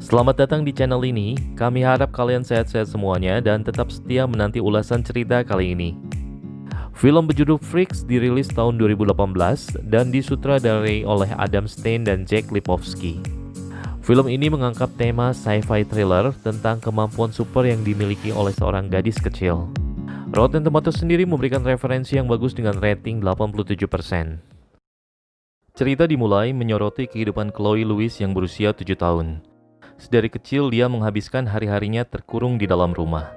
Selamat datang di channel ini. Kami harap kalian sehat-sehat semuanya dan tetap setia menanti ulasan cerita kali ini. Film berjudul Freaks dirilis tahun 2018 dan disutradarai oleh Adam Stein dan Jack Lipovsky. Film ini mengangkat tema sci-fi thriller tentang kemampuan super yang dimiliki oleh seorang gadis kecil. Rotten Tomatoes sendiri memberikan referensi yang bagus dengan rating 87%. Cerita dimulai menyoroti kehidupan Chloe Louise yang berusia 7 tahun. Sedari kecil dia menghabiskan hari-harinya terkurung di dalam rumah.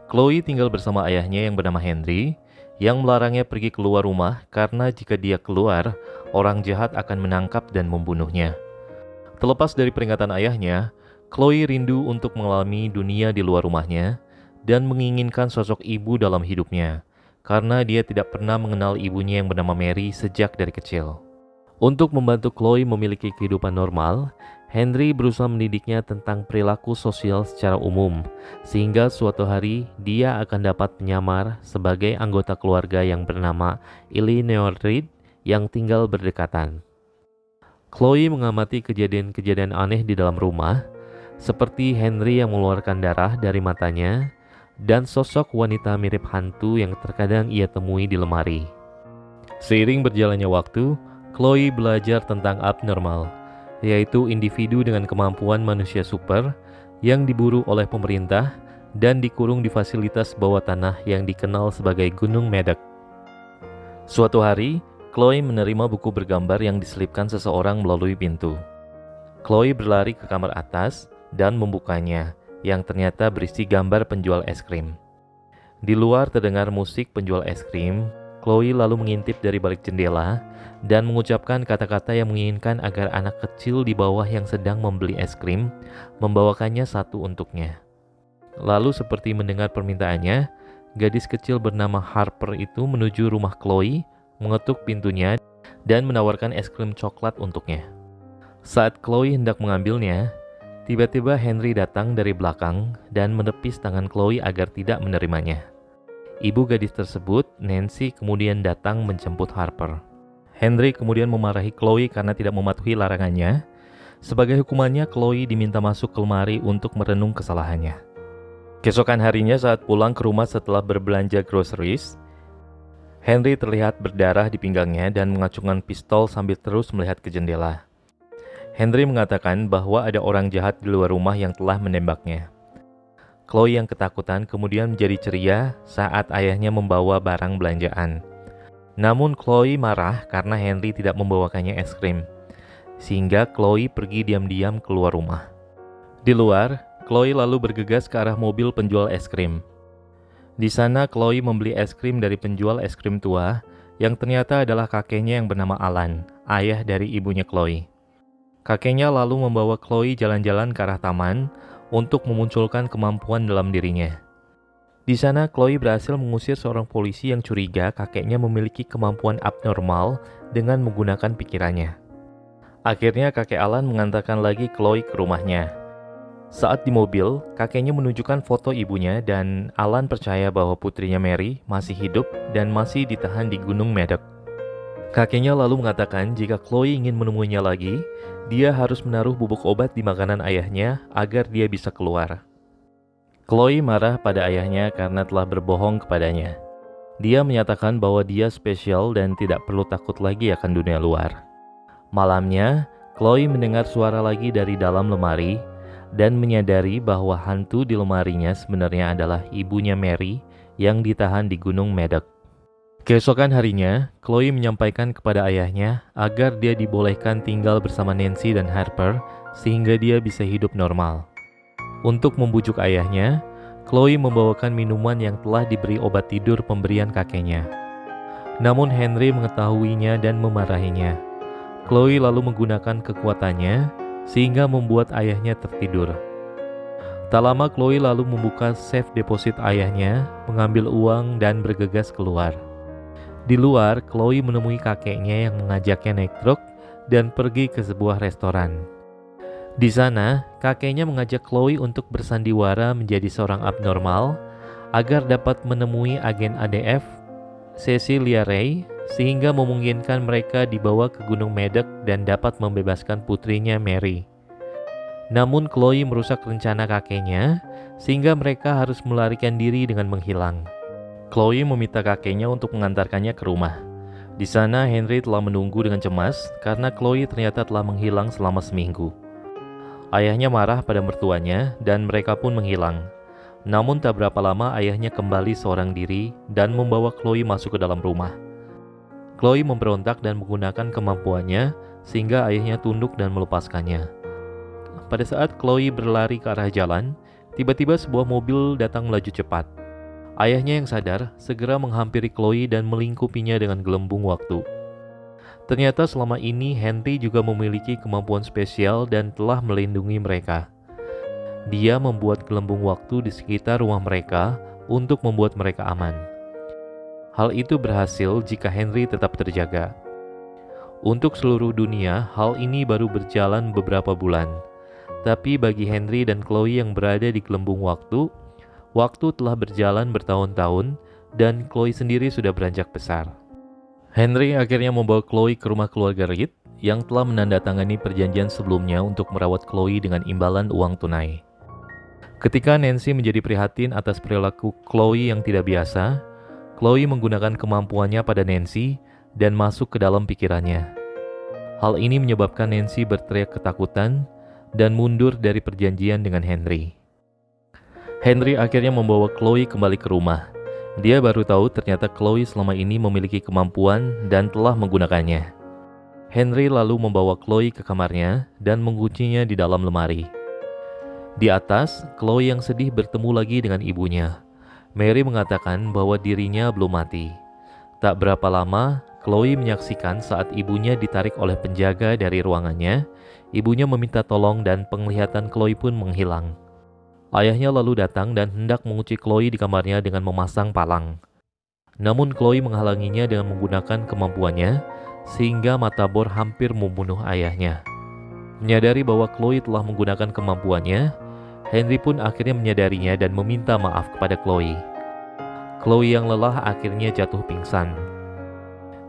Chloe tinggal bersama ayahnya yang bernama Henry, yang melarangnya pergi keluar rumah karena jika dia keluar, orang jahat akan menangkap dan membunuhnya. Terlepas dari peringatan ayahnya, Chloe rindu untuk mengalami dunia di luar rumahnya dan menginginkan sosok ibu dalam hidupnya, karena dia tidak pernah mengenal ibunya yang bernama Mary sejak dari kecil. Untuk membantu Chloe memiliki kehidupan normal, Henry berusaha mendidiknya tentang perilaku sosial secara umum, sehingga suatu hari dia akan dapat menyamar sebagai anggota keluarga yang bernama Eleanor Reed yang tinggal berdekatan. Chloe mengamati kejadian-kejadian aneh di dalam rumah, seperti Henry yang mengeluarkan darah dari matanya, dan sosok wanita mirip hantu yang terkadang ia temui di lemari. Seiring berjalannya waktu, Chloe belajar tentang abnormal, yaitu individu dengan kemampuan manusia super yang diburu oleh pemerintah dan dikurung di fasilitas bawah tanah yang dikenal sebagai Gunung Medak. Suatu hari, Chloe menerima buku bergambar yang diselipkan seseorang melalui pintu. Chloe berlari ke kamar atas dan membukanya, yang ternyata berisi gambar penjual es krim. Di luar terdengar musik penjual es krim. Chloe lalu mengintip dari balik jendela dan mengucapkan kata-kata yang menginginkan agar anak kecil di bawah yang sedang membeli es krim membawakannya satu untuknya. Lalu seperti mendengar permintaannya, gadis kecil bernama Harper itu menuju rumah Chloe, mengetuk pintunya dan menawarkan es krim coklat untuknya. Saat Chloe hendak mengambilnya, tiba-tiba Henry datang dari belakang dan menepis tangan Chloe agar tidak menerimanya. Ibu gadis tersebut, Nancy, kemudian datang menjemput Harper. Henry kemudian memarahi Chloe karena tidak mematuhi larangannya. Sebagai hukumannya, Chloe diminta masuk ke lemari untuk merenung kesalahannya. Keesokan harinya saat pulang ke rumah setelah berbelanja groceries, Henry terlihat berdarah di pinggangnya dan mengacungkan pistol sambil terus melihat ke jendela. Henry mengatakan bahwa ada orang jahat di luar rumah yang telah menembaknya. Chloe yang ketakutan kemudian menjadi ceria saat ayahnya membawa barang belanjaan. Namun Chloe marah karena Henry tidak membawakannya es krim, sehingga Chloe pergi diam-diam keluar rumah. Di luar, Chloe lalu bergegas ke arah mobil penjual es krim. Di sana Chloe membeli es krim dari penjual es krim tua, yang ternyata adalah kakeknya yang bernama Alan, ayah dari ibunya Chloe. Kakeknya lalu membawa Chloe jalan-jalan ke arah taman untuk memunculkan kemampuan dalam dirinya. Di sana, Chloe berhasil mengusir seorang polisi yang curiga kakeknya memiliki kemampuan abnormal dengan menggunakan pikirannya. Akhirnya, kakek Alan mengantarkan lagi Chloe ke rumahnya. Saat di mobil, kakeknya menunjukkan foto ibunya dan Alan percaya bahwa putrinya Mary masih hidup dan masih ditahan di Gunung Medak. Kakeknya lalu mengatakan jika Chloe ingin menemuinya lagi, dia harus menaruh bubuk obat di makanan ayahnya agar dia bisa keluar. Chloe marah pada ayahnya karena telah berbohong kepadanya. Dia menyatakan bahwa dia spesial dan tidak perlu takut lagi akan dunia luar. Malamnya, Chloe mendengar suara lagi dari dalam lemari dan menyadari bahwa hantu di lemarinya sebenarnya adalah ibunya Mary yang ditahan di Gunung Medak. Keesokan harinya, Chloe menyampaikan kepada ayahnya agar dia dibolehkan tinggal bersama Nancy dan Harper sehingga dia bisa hidup normal. Untuk membujuk ayahnya, Chloe membawakan minuman yang telah diberi obat tidur pemberian kakeknya. Namun Henry mengetahuinya dan memarahinya. Chloe lalu menggunakan kekuatannya sehingga membuat ayahnya tertidur. Tak lama Chloe lalu membuka safe deposit ayahnya, mengambil uang dan bergegas keluar. Di luar, Chloe menemui kakeknya yang mengajaknya naik truk dan pergi ke sebuah restoran. Di sana, kakeknya mengajak Chloe untuk bersandiwara menjadi seorang abnormal agar dapat menemui agen ADF, Cecilia Ray, sehingga memungkinkan mereka dibawa ke Gunung Medak dan dapat membebaskan putrinya Mary. Namun Chloe merusak rencana kakeknya, sehingga mereka harus melarikan diri dengan menghilang. Chloe meminta kakeknya untuk mengantarkannya ke rumah. Di sana Henry telah menunggu dengan cemas karena Chloe ternyata telah menghilang selama seminggu. Ayahnya marah pada mertuanya dan mereka pun menghilang. Namun tak berapa lama ayahnya kembali seorang diri dan membawa Chloe masuk ke dalam rumah. Chloe memberontak dan menggunakan kemampuannya sehingga ayahnya tunduk dan melepaskannya. Pada saat Chloe berlari ke arah jalan, tiba-tiba sebuah mobil datang melaju cepat. Ayahnya yang sadar segera menghampiri Chloe dan melingkupinya dengan gelembung waktu. Ternyata selama ini Henry juga memiliki kemampuan spesial dan telah melindungi mereka. Dia membuat gelembung waktu di sekitar rumah mereka untuk membuat mereka aman. Hal itu berhasil jika Henry tetap terjaga. Untuk seluruh dunia, hal ini baru berjalan beberapa bulan. Tapi bagi Henry dan Chloe yang berada di gelembung waktu telah berjalan bertahun-tahun dan Chloe sendiri sudah beranjak besar. Henry akhirnya membawa Chloe ke rumah keluarga Reed yang telah menandatangani perjanjian sebelumnya untuk merawat Chloe dengan imbalan uang tunai. Ketika Nancy menjadi prihatin atas perilaku Chloe yang tidak biasa, Chloe menggunakan kemampuannya pada Nancy dan masuk ke dalam pikirannya. Hal ini menyebabkan Nancy berteriak ketakutan dan mundur dari perjanjian dengan Henry. Henry akhirnya membawa Chloe kembali ke rumah. Dia baru tahu ternyata Chloe selama ini memiliki kemampuan dan telah menggunakannya. Henry lalu membawa Chloe ke kamarnya dan menguncinya di dalam lemari. Di atas, Chloe yang sedih bertemu lagi dengan ibunya. Mary mengatakan bahwa dirinya belum mati. Tak berapa lama, Chloe menyaksikan saat ibunya ditarik oleh penjaga dari ruangannya. Ibunya meminta tolong dan penglihatan Chloe pun menghilang. Ayahnya lalu datang dan hendak mengunci Chloe di kamarnya dengan memasang palang. Namun Chloe menghalanginya dengan menggunakan kemampuannya, sehingga mata bor hampir membunuh ayahnya. Menyadari bahwa Chloe telah menggunakan kemampuannya, Henry pun akhirnya menyadarinya dan meminta maaf kepada Chloe. Chloe yang lelah akhirnya jatuh pingsan.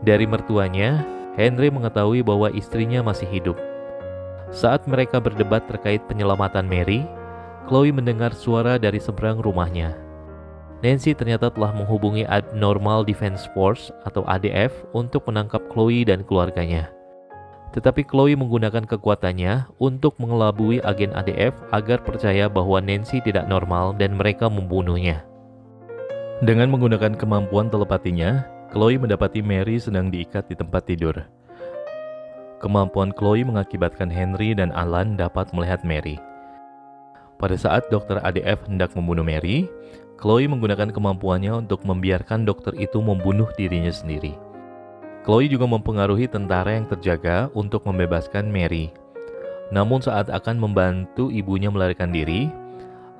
Dari mertuanya, Henry mengetahui bahwa istrinya masih hidup. Saat mereka berdebat terkait penyelamatan Mary, Chloe mendengar suara dari seberang rumahnya. Nancy ternyata telah menghubungi Abnormal Defense Force atau ADF untuk menangkap Chloe dan keluarganya. Tetapi Chloe menggunakan kekuatannya untuk mengelabui agen ADF agar percaya bahwa Nancy tidak normal dan mereka membunuhnya. Dengan menggunakan kemampuan telepatinya, Chloe mendapati Mary sedang diikat di tempat tidur. Kemampuan Chloe mengakibatkan Henry dan Alan dapat melihat Mary. Pada saat dokter ADF hendak membunuh Mary, Chloe menggunakan kemampuannya untuk membiarkan dokter itu membunuh dirinya sendiri. Chloe juga mempengaruhi tentara yang terjaga untuk membebaskan Mary. Namun saat akan membantu ibunya melarikan diri,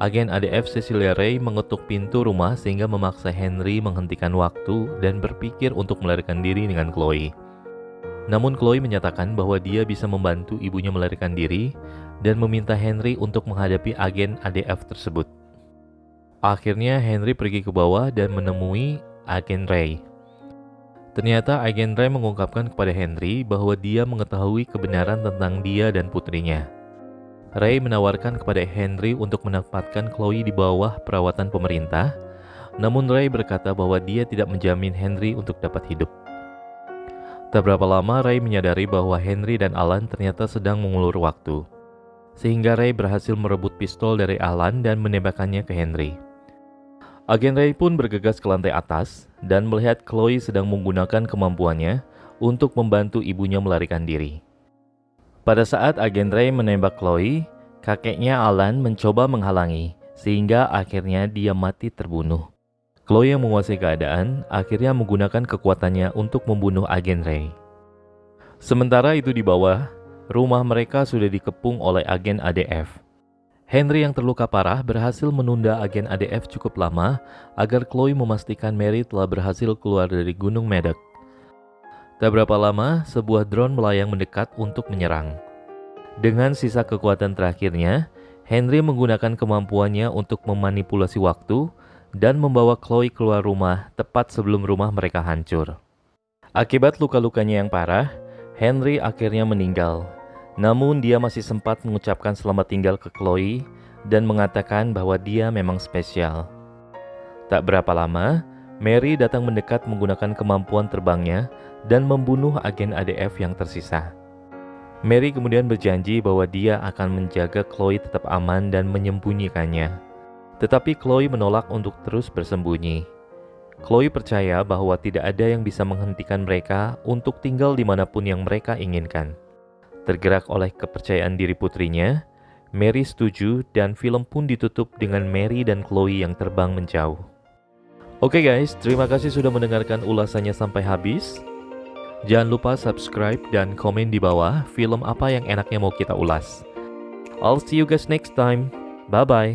agen ADF Cecilia Ray mengetuk pintu rumah sehingga memaksa Henry menghentikan waktu dan berpikir untuk melarikan diri dengan Chloe. Namun Chloe menyatakan bahwa dia bisa membantu ibunya melarikan diri dan meminta Henry untuk menghadapi agen ADF tersebut. Akhirnya Henry pergi ke bawah dan menemui agen Ray. Ternyata agen Ray mengungkapkan kepada Henry bahwa dia mengetahui kebenaran tentang dia dan putrinya. Ray menawarkan kepada Henry untuk menempatkan Chloe di bawah perawatan pemerintah, namun Ray berkata bahwa dia tidak menjamin Henry untuk dapat hidup. Tak berapa lama Ray menyadari bahwa Henry dan Alan ternyata sedang mengulur waktu, sehingga Ray berhasil merebut pistol dari Alan dan menembakkannya ke Henry. Agen Ray pun bergegas ke lantai atas dan melihat Chloe sedang menggunakan kemampuannya untuk membantu ibunya melarikan diri. Pada saat agen Ray menembak Chloe, kakeknya Alan mencoba menghalangi, sehingga akhirnya dia mati terbunuh. Chloe yang menguasai keadaan akhirnya menggunakan kekuatannya untuk membunuh agen Ray. Sementara itu di bawah, rumah mereka sudah dikepung oleh agen ADF. Henry yang terluka parah berhasil menunda agen ADF cukup lama agar Chloe memastikan Mary telah berhasil keluar dari Gunung Medak. Tak berapa lama, sebuah drone melayang mendekat untuk menyerang. Dengan sisa kekuatan terakhirnya, Henry menggunakan kemampuannya untuk memanipulasi waktu dan membawa Chloe keluar rumah tepat sebelum rumah mereka hancur. Akibat luka-lukanya yang parah, Henry akhirnya meninggal. Namun dia masih sempat mengucapkan selamat tinggal ke Chloe dan mengatakan bahwa dia memang spesial. Tak berapa lama, Mary datang mendekat menggunakan kemampuan terbangnya dan membunuh agen ADF yang tersisa. Mary kemudian berjanji bahwa dia akan menjaga Chloe tetap aman dan menyembunyikannya. Tetapi Chloe menolak untuk terus bersembunyi. Chloe percaya bahwa tidak ada yang bisa menghentikan mereka untuk tinggal dimanapun yang mereka inginkan. Tergerak oleh kepercayaan diri putrinya, Mary setuju dan film pun ditutup dengan Mary dan Chloe yang terbang menjauh. Oke guys, terima kasih sudah mendengarkan ulasannya sampai habis. Jangan lupa subscribe dan komen di bawah film apa yang enaknya mau kita ulas. I'll see you guys next time. Bye-bye.